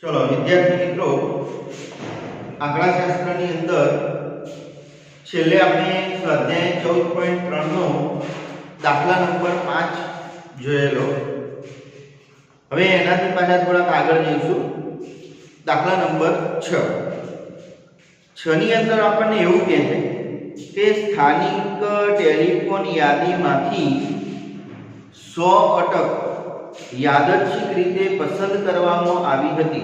चलो विद्यार्थी मित्रों आंकड़ाशास्त्रनी अंदर छेल्ले आपणे स्वाध्याय 14.3 नो दाखला नंबर 5 जोयेलो। हवे एनाथी पाछा थोड़ा आगळ जईशुं। दाखला नंबर 6 नी अंदर आपणे एवुं कहे छे के स्थानिक टेलिफोन यादीमांथी 100 अटक यादृच्छिक रीते पसंद करवामां आवी हती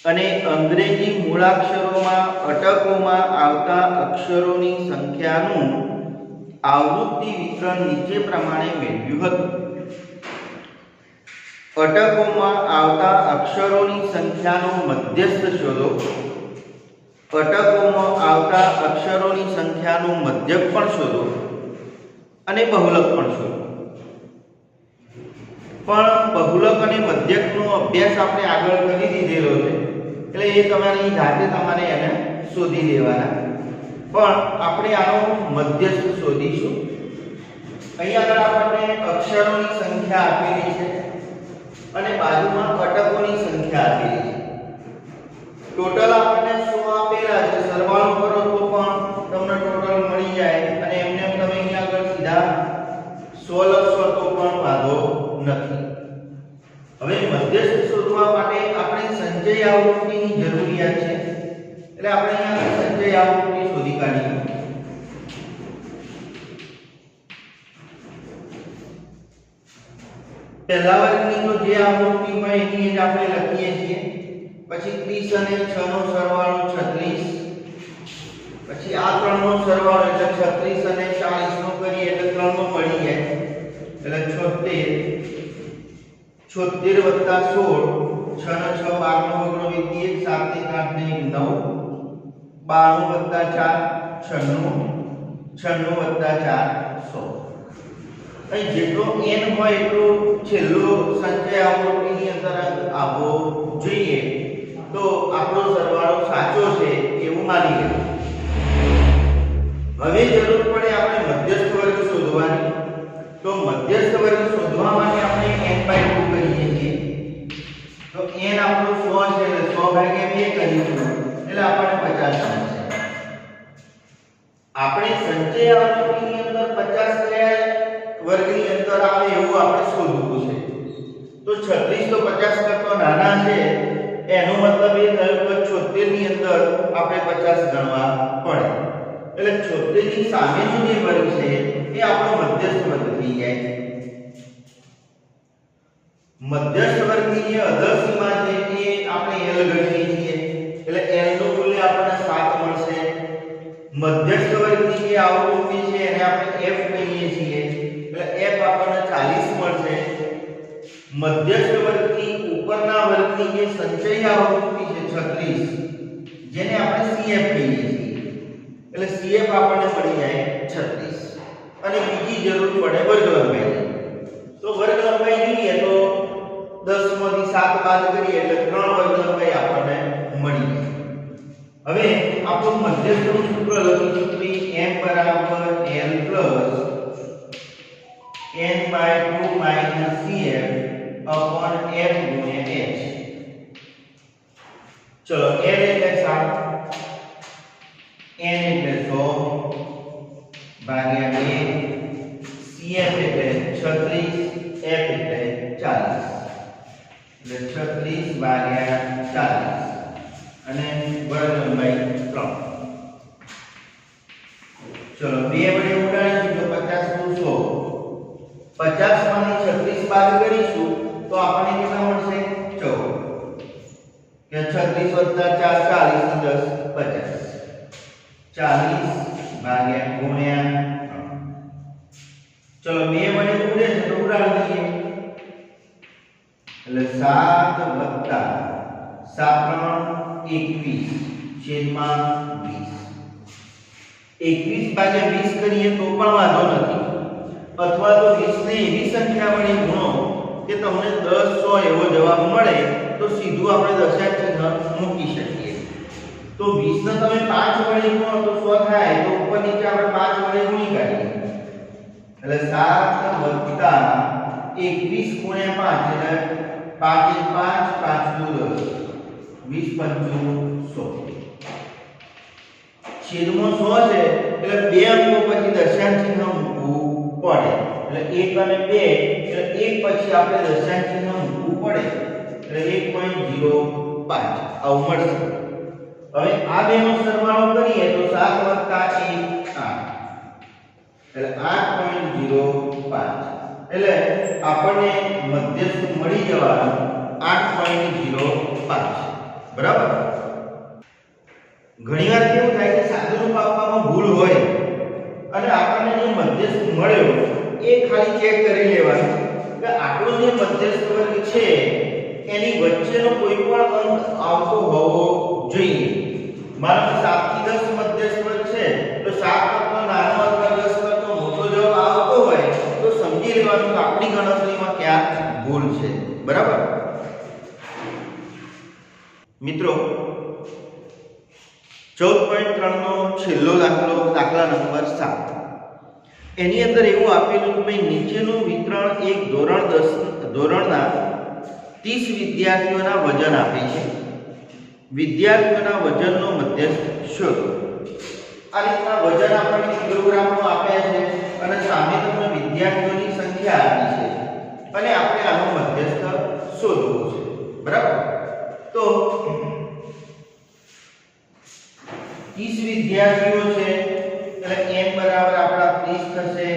अने अंग्रेजी मूळाक्षरोमां अटकोमां आवता अक्षरोनी संख्यानुं आवृत्ति वितरण नीचे प्रमाणे मेळव्युं हतुं। अटकोमां आवता अक्षरोनी संख्यानो मध्यस्थ शोधो। अटकोमां आवता अक्षरोनी संख्यानो मध्यक पण शोधो अने बहुलक पण शोधो। पण बहुलक અને મધ્યકનો અભ્યાસ આપણે આગળ કરી દીધેલો છે એટલે એ તમારી જાતે તમારે એને શોધી લેવાના। પણ આપણે આનો મધ્યસ્થ શોધીશું। અહીં આગળ આપણને અક્ષરોની સંખ્યા આપેલી છે અને બાજુમાં અટકોની સંખ્યા આપેલી છે। ટોટલ આપણને 100 આપેલા છે, સરવાળો કરો તો પણ તમને ટોટલ મળી જાય અને એમને તમે અહીં આગળ સીધા 100 લખશો તો પણ વાંધો નથી। હવે મધ્યસ્થ શોધવા માટે આપણે સંચય આવૃત્તિની જરૂરિયાત છે એટલે આપણે અહીંયા સંચય આવૃત્તિ શોધી કાઢીએ। પહેલા વર્ગની તો જે આવૃત્તિ હોય એની જ આપણે લખીએ છીએ। પછી 30 અને 6 નો સરવાળો 36, પછી આ ત્રણનો સરવાળો એટલે 36 અને 40 નો કરીએ એટલે 3 નો મળી જાય એટલે 76 76 વત્તા 16 6 ને 6 12 નો વગરો વીતી 1 7 ને 8 ને 9 92 વત્તા 4 96 96 વત્તા 4 100। અહીં જેટલો n હોય એટલો છેલ્લો સંચય આવૃત્તિની અંદર આવવો જોઈએ તો આપણો સરવાળો સાચો છે એવું માની લેવું। હવે જરૂર પડે આપણે મધ્યસ્થ વર્ગ શોધવાની। તો મધ્યસ્થ વર્ગ શોધવા માટે આપણે n/2 કરીએ છીએ। તો n આપણો 100 છે એટલે 100 ભાગ્યા 2 કરીશું એટલે આપણને 50 મળશે। આપણે સંચય આવૃત્તિની અંદર 50 કયા વર્ગની અંદર આવે એવું આપણે શોધવું છે। તો 36 તો 50 કરતા નાના છે એનો મતલબ એ થયો કે 76 ની અંદર આપણે 50 ગણવા પડે એટલે 76 ની સામેનો જે વર્ગ છે એ આપણો મધ્યસ્થ વર્ગ થઈ જાય। મધ્યસ્થ વર્ગની જે અધર સીમા છે એ આપણે l ગણીએ છીએ એટલે l નું મૂલ્ય આપણને 7 મળશે। મધ્યસ્થ વર્ગની જે આવૃત્તિ છે એને આપણે f કહીએ છીએ એટલે f આપણને 40 મળશે। મધ્યસ્થ વર્ગની ઉપરના વર્ગની જે સંચય આવૃત્તિ છે 36 જેને આપણે cf કહીએ છીએ એટલે cf આપણને મળી જાય 36 અને બીજી જરૂર પડે વર્ગ લંબાઈની। તો વર્ગ લંબાઈ જોઈએ તો 10 માંથી 7 બાદ કરીએ એટલે 3 વર્ગ લંબાઈ આપણને મળી જાય। હવે આપણું મધ્યસ્થનું સૂત્ર લખીશું કે m બરાબર l plus n/2 minus cf upon f गुणिया h। चलो n એટલે 7, n એટલે 100 ભાગ્યા 2, cf એટલે 36, f એટલે 40 એટલે 36 ભાગ્યા 40 અને વર્ગ લંબાઈ 3। चलो 2 વડે ઉડાડીશું તો 50 નું 100, 50 માંથી 36 બાદ કરીશું तो आपने कितना મળશે 14 કે 36 વત્તા 4 40 10 50 40 ભાગ્યા ગુણ્યા 3। ચલો 2 વડે ઉડે છે તો ઉડાડી દઈએ એટલે 7 વત્તા 7 21 છેદમાં 20। 21 ભાગ્યા 20 કરીએ તો પણ વાંધો નથી અથવા તો 20 ને એવી સંખ્યા વડે ગુણો કે તમને 10 100 એવો જવાબ મળે તો સીધું આપણે દશાંશ ચિહ્ન મૂકી શકીએ। તો 20 ને તમે 5 વડે ગુણો તો 100 થાય તો ઉપર નીચે આપણે 5 વડે ગુણી કાઢીએ એટલે 7 વત્તા 21 ગુણ્યા 5 એટલે 5 5 5 20 પંચું 100 છેદમાં 100 છે એટલે બે અંકો પછી દશાંશ ચિહ્ન મૂકવું પડે એટલે 1 અને 2 એટલે 1 પછી આપણે દશાંશ ચિહ્ન મૂકવું પડે એટલે 1.05 આવું મળશે હવે આ બેનો સરવાળો કરીએ તો 7 + 1 8 એટલે 8.05 એટલે આપણને મધ્યસ્થ મળી જવાનું 8.05 બરાબર ઘણીવાર કેવું થાય કે સાદુરૂપ આપવામાં ભૂલ હોય અને આપણને જે મધ્યસ્થ મળ્યો એ ખાલી ચેક કરી લેવાનું કે આટલો જે મધ્યસ્થ વર્ગ છે એની વચ્ચેનો કોઈ પણ અંક આવતો હોવો જોઈએ માનો કે 7 થી 10 મધ્યસ્થ વર્ગ છે તો 7 કરતો નાનો અથવા 10 કરતો મોટો જવાબ આવતો હોય તો સમજી લેવાનું કે આપણી ગણતરીમાં ક્યાંક ભૂલ છે બરાબર મિત્રો 14.3 નો છેલ્લો દાખલા નંબર 7 એની અંદર એવું આપેલું કે ભાઈ નીચેનું વિતરણ એક ધોરણના 30 વિદ્યાર્થીઓના વજન આપે છે વિદ્યાર્થીઓના વજનનો મધ્યસ્થ શોધો આ રીતના વજન આપણને કિલોગ્રામમાં આપ્યા છે અને સામે તમને વિદ્યાર્થીઓની સંખ્યા આપી છે અને આપણે આનો મધ્યસ્થ શોધવો છે બરાબર તો 30 વિદ્યાર્થીઓ છે એટલે n બરાબર આપણા 30 થશે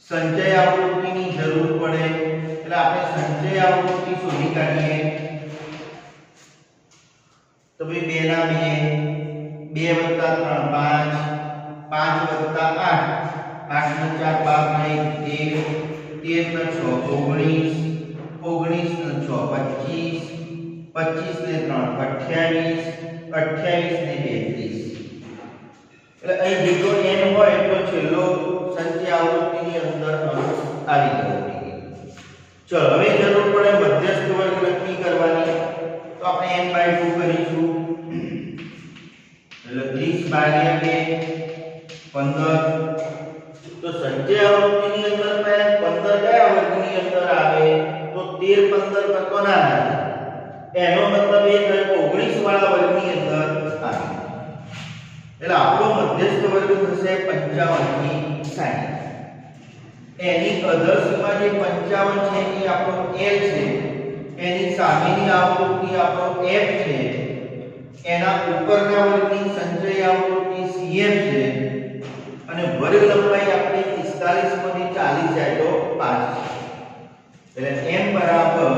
સંચય આવૃત્તિની જરૂર પડે એટલે આપણે સંચય આવૃત્તિ શોધી કાઢીએ તો ભાઈ 2 ના 2 2 + 3 5 5 + 8 8 નો 4 12 13 13 નો 6 19 19 નો 6 25 25 ને 3 28 28 ને 32 એટલે અહીં જેટલો n હોય એટલો છેલ્લો સંચય આવૃત્તિની અંદર આવી ગયો ચલો હવે જરૂર પડે મધ્યસ્થ વર્ગ નક્કી કરવાની તો આપણે n/2 કરીશું એટલે 30/2 15 તો સંચય આવૃત્તિની અંદર મેં 15 કયા વર્ગની અંદર આવે તો 13 15 કરતો ના આવે એનો મતલબ એ થાય કે 19 વાળા વર્ગની અંદર આવે એટલે આપણો મધ્યસ્થ વર્ગ થશે 55 થી 60 એની અધરસીમા જે 55 છે એ આપણો L છે એની સામેની આવૃત્તિ આપણો F છે એના ઉપરના વર્ગની સંચય આવૃત્તિ CF છે અને વર્ગ લંબાઈ આપણી 45 માંથી 40 જાય તો 5 એટલે m બરાબર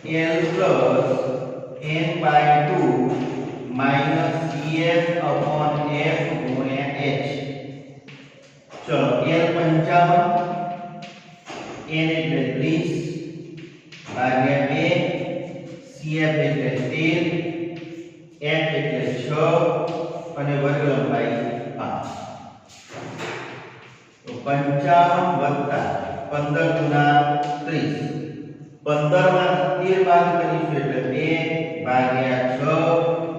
L plus n/2 minus CF/F ગુણ્યા H ચલો L 55 n એટલે 30 ભાગ્યા 2 CF એટલે 13 F એટલે 6 અને વર્ગ લંબાઈ 5 તો 55 + 15 ગુણા 30 15 માં 13 બાદ કરીશું એટલે 2 ભાગ્યા 6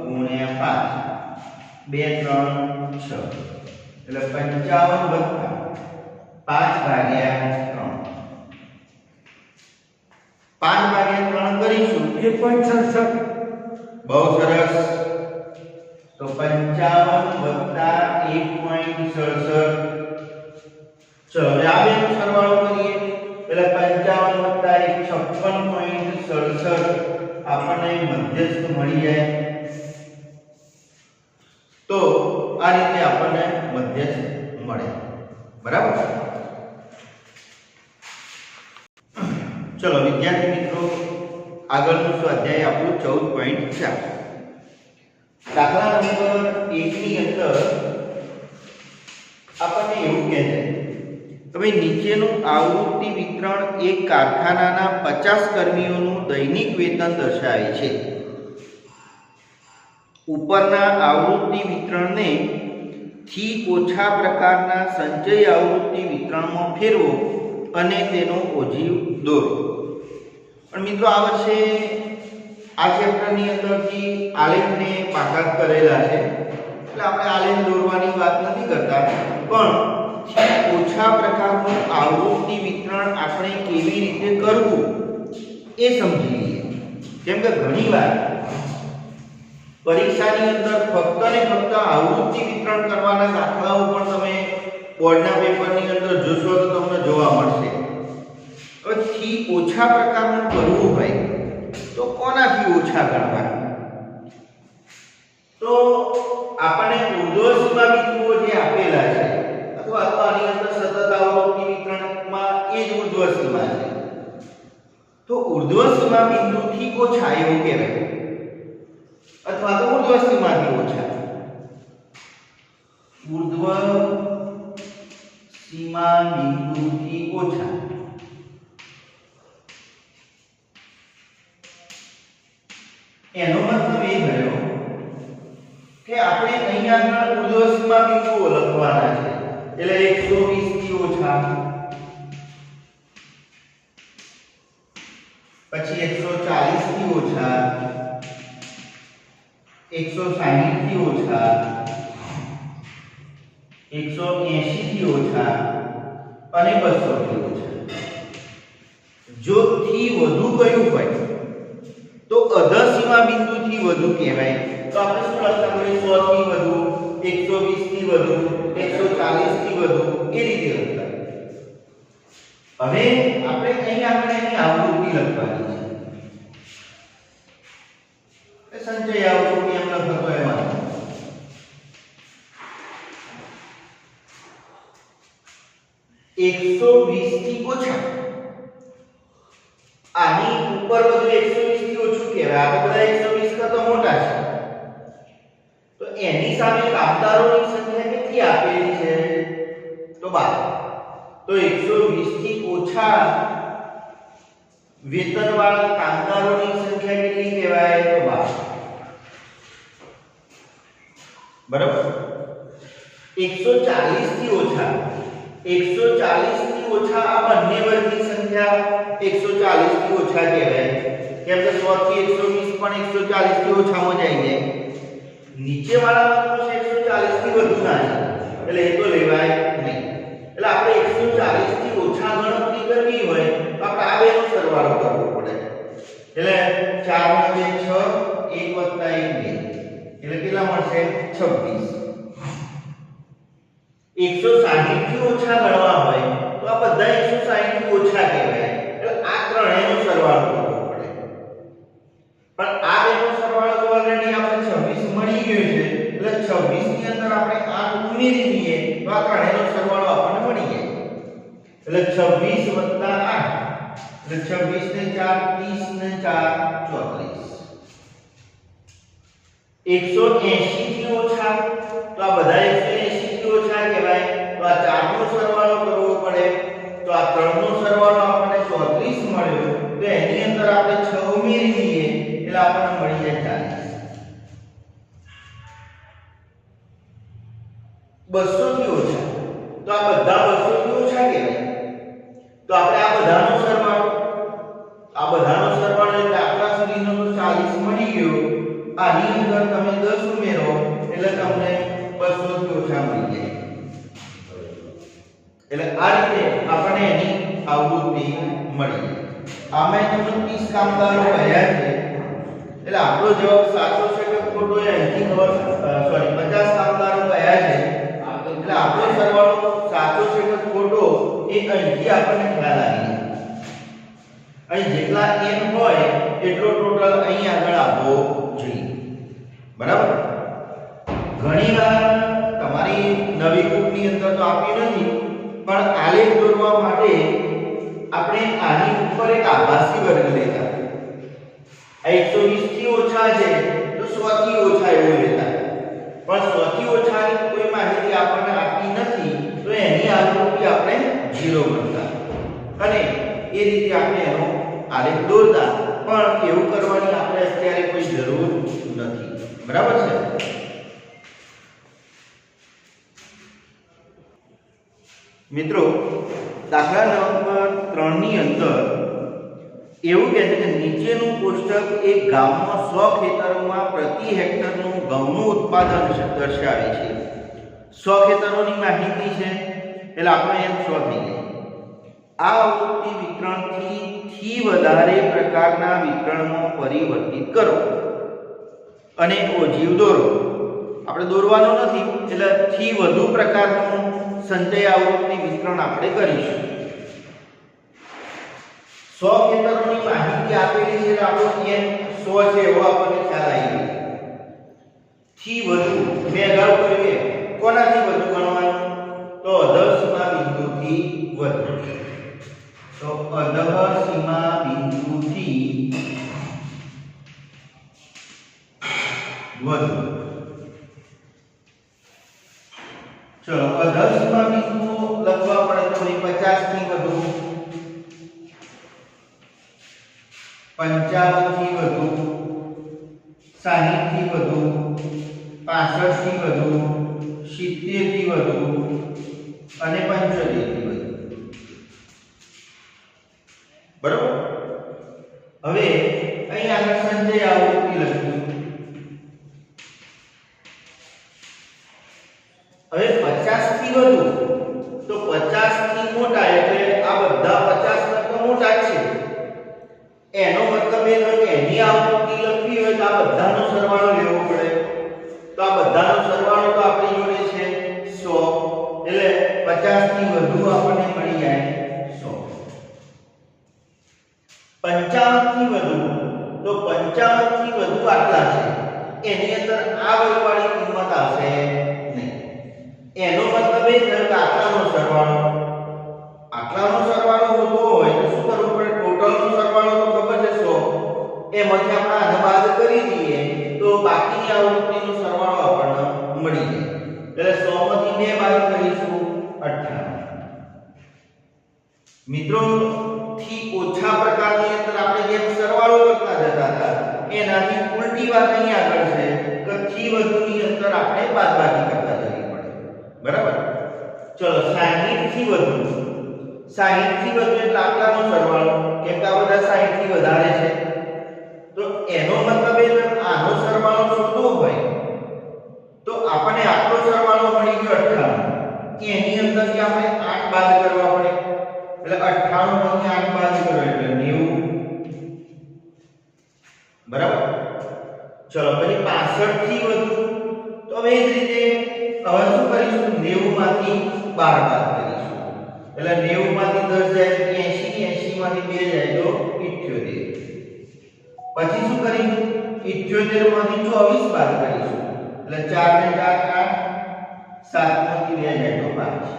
ગુણ્યા 5 2 3 6 એટલે 55 + 5 ભાગ્યા 3 5 ભાગ્યા 3 કરીશું 1.67 બહુ સરસ તો 55 + 1.67 ચલો હવે આ બેનો સરવાળો કરીએ એટલે 55 + 1 56.67 આપણને મધ્યસ્થ મળી જાય તો આ રીતે આપણને મધ્યસ્થ મળે બરાબર ચલો વિદ્યાર્થી મિત્રો આગળનું સ્વાધ્યાય આપણું 14.4 દાખલા નંબર 1 ની અંદર આપણને એવું કહે છે તો ભાઈ નીચેનું આવૃત્તિ વિતરણ એક કારખાનાના 50 કર્મીઓનું દૈનિક વેતન દર્શાવે છે ઉપરના આવૃત્તિ વિતરણને થી ઓછા પ્રકારના સંચય આવૃત્તિ વિતરણમાં ફેરવો અને તેનો ઓજીવ દોરો પણ મિત્રો આ વર્ષે આ ચેપ્ટરની અંદરથી આલેખને બાકાત કરેલા છે એટલે આપણે આલેખ દોરવાની વાત નથી કરતા પણ ઓછા પ્રકારનું આવૃત્તિ વિતરણ આપણે કેવી રીતે કરવું એ સમજી લઈએ કેમ કે ઘણીવાર પરીક્ષાની અંદર ફક્ત ને ફક્ત આવૃત્તિ વિતરણ કરવાના દાખલાઓ પણ તમે બોર્ડના પેપરની અંદર જોશો તો તમને જોવા મળશે. હવે થી ઓછા પ્રકારનું કરવું હોય તો કોનાથી ઓછા ગણવા? તો આપણે ઉર્ધ્વસીમા બિંદુઓ જે આપેલા છે અથવા આની અંદર સતત આવૃત્તિ વિતરણમાં એ જ ઉર્ધ્વસીમા છે. તો ઉર્ધ્વસીમા બિંદુથી ઓછા એવું કહેવાય અથવા તો ઉર્ધ્વસીમાથી ઓછા. ઉર્ધ્વસીમા બિંદુથી ઓછા એનો મતલબ એ થયો કે આપણે અહીંયા આગળ ઉર્ધ્વસીમા બિંદુઓ લખવાના છે. એટલે 120 થી ઓછા, પછી 140 થી ઓછા, 160 થી ઓછા, 180 થી ઓછા અને 200 થી ઓછા. જો થી વધુ કયું હોય તો અધસીમા બિંદુથી વધુ કહેવાય. તો આપણે શું લખતા હોય? 100 થી વધુ, 120 થી વધુ, 140 થી વધુ એ રીતે લખતા. હવે આપણે અહીંયા આપણે એની આવૃત્તિ લખવાની છે. સંચય આવૃત્તિ એમ લખતો એમાં 120 થી ઓછા. આની ઉપર બધું 120 થી ઓછું કહેવાય. આ બધા 120 કરતા મોટા છે. તો એની સામે કામદારોની સંખ્યા કેટલી આપેલી છે? તો 12. તો 120 થી ઓછા વેતનવાળા કામદારોની સંખ્યા કેટલી કહેવાય? તો 12. બરાબર. 140 થી ઓછા, 140 થી ઓછા આ બંને વર્ગની સંખ્યા 140 થી ઓછા કહેવાય. કેમ કે 100 થી 120 પણ 140 થી ઓછામાં જ આવી જાય. નીચેવાળા તો 140 થી વધુ ના છે એટલે એ તો લેવાય નહીં. એટલે આપણે 140 થી ઓછા ગણતરી કરવી હોય તો આપણે આ બેનો સરવાળો કરવો પડે. એટલે 4 * 2 = 6, 1 + 1 2 એટલે કેટલા મળશે? 26. 160 થી ઓછા ગણવા હોય તો આ બધા 160 થી ઓછા કહેવાય. એટલે આ ત્રણેયનો સરવાળો કરવો પડે. પણ આ બેનો સરવાળો તો ઓલરેડી આપણે 26 મળી ગયો છે. એટલે 26 ની અંદર આપણે 8 ઉમેરી દઈએ તો આ ત્રણેયનો સરવાળો આપણને મળી જાય. એટલે 26 + 8 એટલે 26 ને 4 30 ને 4 34. 180 થી ઓછા તો આ બધા 180 થી ઓછા કહેવાય. તો આ 4 નો સરવાળો કરવો પડે. તો આ 3 નો સરવાળો આપણને 34 મળ્યો. તો એની અંદર આપણે 6 ઉમેરી દઈએ એટલે આપણને મળી જાય 40. 200 થી ઓછા તો આ બધા 200 થી ઓછા કહેવાય. તો આપણે આ બધાનો સરવાળો એટલે આટલા સુધીનો તો 40 મળી ગયો. આની અંદર તમે 10 ઉમેરો એટલે તમને 200 થી ઓછા મળી જાય. એટલે આ રીતે આપણને એની આવૃત્તિ મળી. આમાં તમને 30 કામદારો રહ્યા છે. એટલે આપણો જવાબ સાચો છે કે ખોટો એ અહીંથી ખબર 50 કામદારો રહ્યા છે. એટલે આપણો સરવાળો સાચો છે કે ખોટો એ અહીંથી આપણને ખ્યાલ આવી જાય. અહીં જેટલા n હોય એટલો ટોટલ અહીં આગળ આપવો જોઈએ. બરાબર. ઘણીવાર તમારી નવી બુકની અંદર તો આપી નથી પણ આલેખ દોરવા માટે આપણે આની ઉપર એક આભાસી વર્ગ લેતા. આ 120 થી ઓછા છે તો 100 થી ઓછા એવું લેતા. પણ 100 થી ઓછાની કોઈ માહિતી આપણને આપી નથી તો એની આવૃત્તિ આપણે 0 ગણતા અને એ રીતે આપણે એનો આલેખ દોરતા. પણ એવું કરવાની આપણે અત્યારે કોઈ જરૂર નથી. બરાબર છે. મિત્રો દાખલા નંબર 3 ની અંદર એવું કહે છે કે નીચેનું કોષ્ટક એક ગામમાં 100 ખેતરોમાં પ્રતિ હેક્ટરનું ઘઉંનું ઉત્પાદન દર્શાવે છે. 100 ખેતરોની માહિતી છે એટલે આપણે એમ 100 થઈ જાય. આ આવૃત્તિ વિતરણથી થી વધારે પ્રકારના વિતરણમાં પરિવર્તિત કરો અને ઓજીવ દોરો. આપણે દોરવાનું નથી એટલે થી વધુ પ્રકારનું સંચય આવૃત્તિ વિતરણ આપણે કરીશું. 100 ખેતરોની માહિતી આપેલી છે, આપણો n 100 છે એવો આપણને ખ્યાલ આવી ગયો. થી વધુ મેં અગાઉ કહ્યું કોનાથી વધુ ગણવાનું? તો અધર સીમા બિંદુથી વધુ. તો અધર સીમા બિંદુથી વધુ. ચલો અધર સીમા બિંદુ લખવા પડે તો 50 થી વધુ, 55 થી વધુ, 60 થી વધુ, 65 થી વધુ, 70 થી વધુ અને 75 થી વધુ. બરોબર. હવે અહીં આગળ સંચય આવૃત્તિ લખીશું. હવે 50 થી વધુ તો 50 થી મોટા એટલે આ બધા 50 કરતા મોટા છે. એનો મતલબ એ થયો કે એની આવૃત્તિ લખવી હોય તો આ બધાનો સરવાળો લેવો પડે. તો આ બધાનો સરવાળો તો આપણી જોડે છે 100 એટલે 50 થી વધુ આપણને મળી જાય 100. 55 થી વધુ તો 55 થી વધુ આટલા છે, એની અંદર આ વર્ગવાળી કિંમત આવશે નહીં. એનો મતલબ એ થયો કે આટલાનો સરવાળો હોતો હોય તો શું કરવું પડે? ટોટલનો સરવાળો તો ખબર છે 100, એમાંથી આપણે આને બાદ કરી દઈએ તો બાકીની આવૃત્તિનો સરવાળો આપણને મળી જાય. એટલે 100 માંથી 2 બાદ કરીશું 58. મિત્રો થી ઓછા પ્રકારની અંદર આપણે જેમ સરવાળો કરતા જતા હતા એનાથી ઉલટી વાત અહીં આગળ છે કે થી વધુની અંદર આપણે બાદબાકી કરતા જવી પડે. બરાબર. ચલો 60 થી વધુ, 60 થી વધુ એટલે આટલાનો સરવાળો, કેમ કે આ બધા 60 થી વધારે છે તો એનો મતલબ એ કે આનો સરવાળો શોધવો હોય તો આપણને આટલો સરવાળો મળી ગયો 58. એની અંદરથી આપણે 8 બાદ કરવા પડે એટલે 98 માંથી 8 બાદ કરો એટલે 90. બરાબર. ચલો પછી 65 થી વધુ તો હવે એ જ રીતે હવે શું કરીશું? 90 માંથી 12 બાદ કરીશું એટલે 90 માંથી 10 જાય તો 80, 80 માંથી 2 જાય તો 78. પછી શું કરીશું? 78 માંથી 24 બાદ કરીશું એટલે 4 ને 4 8, 7 માંથી 2 જાય તો 5.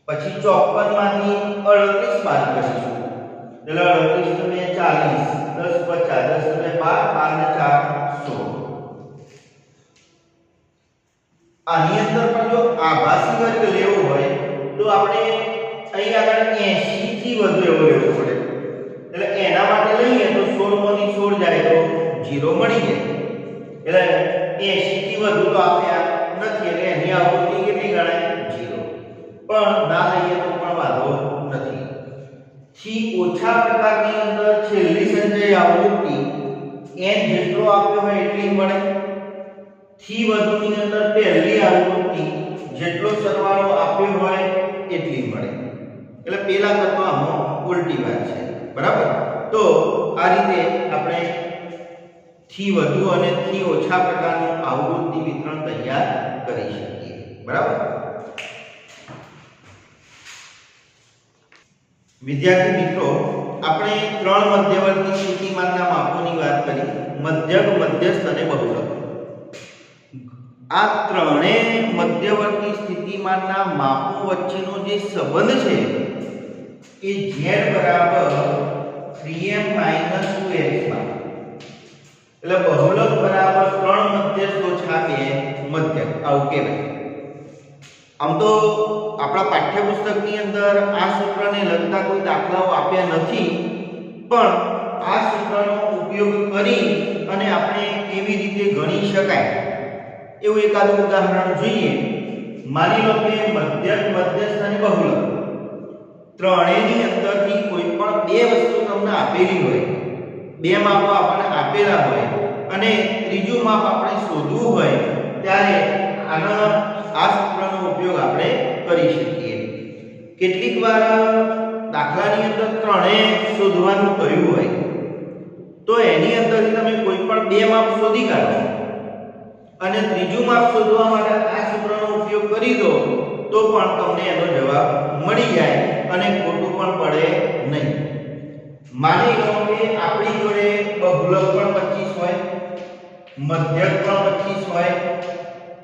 પછી 54 માંથી 38 બાદ કરીશું એટલે 38 ને 40, 10 50, 10 ને 12, 12 ને 4 16. આની અંદર પણ જો આભાસી વર્ગ લેવો હોય તો આપણે અહીં આગળ 80 થી વધુ એવો લેવો પડે. એટલે એના માટે લઈએ તો 16 માંથી 16 જાય તો 0 મળી જાય. એટલે 80 થી વધુ તો આપ્યા નથી એટલે એની આવૃત્તિ કેટલી ગણાય? 0. પણ ના લઈએ તો પણ વાંધો નથી. થી ઓછા પ્રકારની અંદર છેલ્લી સંચય આવૃત્તિ n જેટલો આપ્યો હોય એટલી મળે. થી વધુની અંદર પહેલી આવૃત્તિ જેટલો સરવાળો આપ્યો હોય એટલી મળે. એટલે પેલા કરતા આમાં ઉલટી વાત છે. બરાબર. તો આ રીતે આપણે થી વધુ અને થી ઓછા પ્રકારનું આવૃત્તિ વિતરણ તૈયાર કરી શકીએ. બરાબર. વિદ્યાર્થી મિત્રો, આપણે 3 મધ્યવર્તી સ્થિતિમાનના માપોની વાત કરી: મધ્યક, મધ્યસ્થ અને બહુલક. આ ત્રણેય મધ્યવર્તી સ્થિતિમાનના માપો વચ્ચેનો જે સંબંધ છે એ z બરાબર 3m 2x માં, એટલે બહુલક બરાબર 3 મધ્યસ્થ ઓછા 2 મધ્યક આવું કહેવાય. આમ તો આપણા પાઠ્યપુસ્તકની અંદર આ સૂત્રને લગતા કોઈ દાખલાઓ આપ્યા નથી, પણ આ સૂત્રનો ઉપયોગ કરી અને આપણે કેવી રીતે ગણી શકાય એવું એકાદું ઉદાહરણ જોઈએ. માની લો કે મધ્યક, મધ્યસ્થ અને બહુલક ત્રણેયની અંદરથી કોઈ પણ બે વસ્તુ તમને આપેલી હોય, બે માપો આપણને આપેલા હોય અને ત્રીજું માપ આપણે શોધવું હોય ત્યારે આ સૂત્રનો ઉપયોગ આપણે કરી શકીએ. કેટલીક વાર દાખલાની અંદર ત્રણે શોધવાનું કહ્યું હોય તો એની અંદરથી તમે કોઈ પણ બે માપ શોધી કાઢો અને ત્રીજું માપ શોધવા માટે આ સૂત્રનો ઉપયોગ કરી દો તો પણ તમને એનો જવાબ મળી જાય અને ખોટું પણ પડે નહીં. માની લો કે આપણી જોડે બહુલક પણ 25 હોય, મધ્યક પણ 25 હોય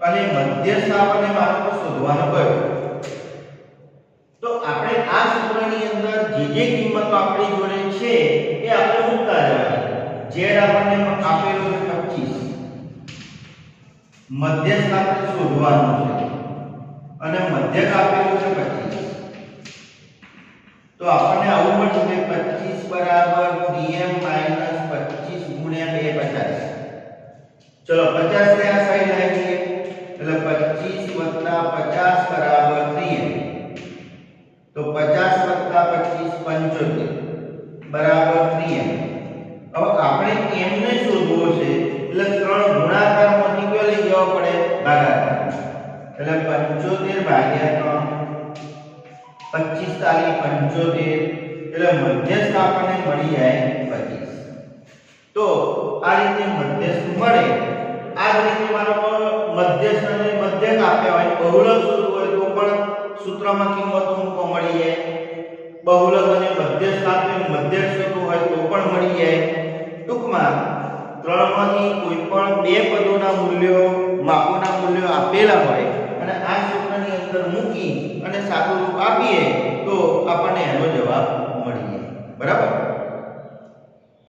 અને મધ્યસ્થ આપણને માત્ર શોધવાનો કહ્યો. તો આપણે આ સૂત્રની અંદર જે કિંમતો આપણી જોડે છે એ આપણે મૂકતા જવાની. z આપણને આપેલો છે 25, મધ્યસ્થ આપણે શોધવાનું છે અને મધ્યક આપેલું છે 25. તો આપણને આવું મળશે કે 25 બરાબર 3m માઈનસ 25 ગુણ્યા 2 50. ચલો 50 ને આ સાઈડ લાવી દઈએ એટલે 25 વત્તા 50 બરાબર 3m. તો 50 વત્તા 25 75 બરાબર 3m. હવે આપણે m ને શોધવો છે એટલે ત્રણ ગુણાકારમાંથી કયો લઈ જવો પડે? ભાગાકાર. એટલે 75 ભાગ્યા 3 25 તાલી 75 એટલે મધ્યસ્થ આપણને મળી જાય 25. તો આ રીતે મધ્યસ્થ મળે. આ જ રીતે મારો મધ્યસ્થ અને મધ્યક આપ્યા હોય, બહુલક શોધવું હોય તો પણ સૂત્રમાં કિંમતો મૂકવા મળી જાય. બહુલક અને મધ્યસ્થ આપે મધ્યક શોધવું હોય તો પણ મળી જાય. ટૂંકમાં ત્રણમાંથી કોઈ પણ બે પદોના મૂલ્યો, માપોના મૂલ્યો આપેલા હોય અને આ સૂત્રની અંદર મૂકી અને સાદું રૂપ આપીએ તો આપણને એનો જવાબ મળી જાય. બરાબર?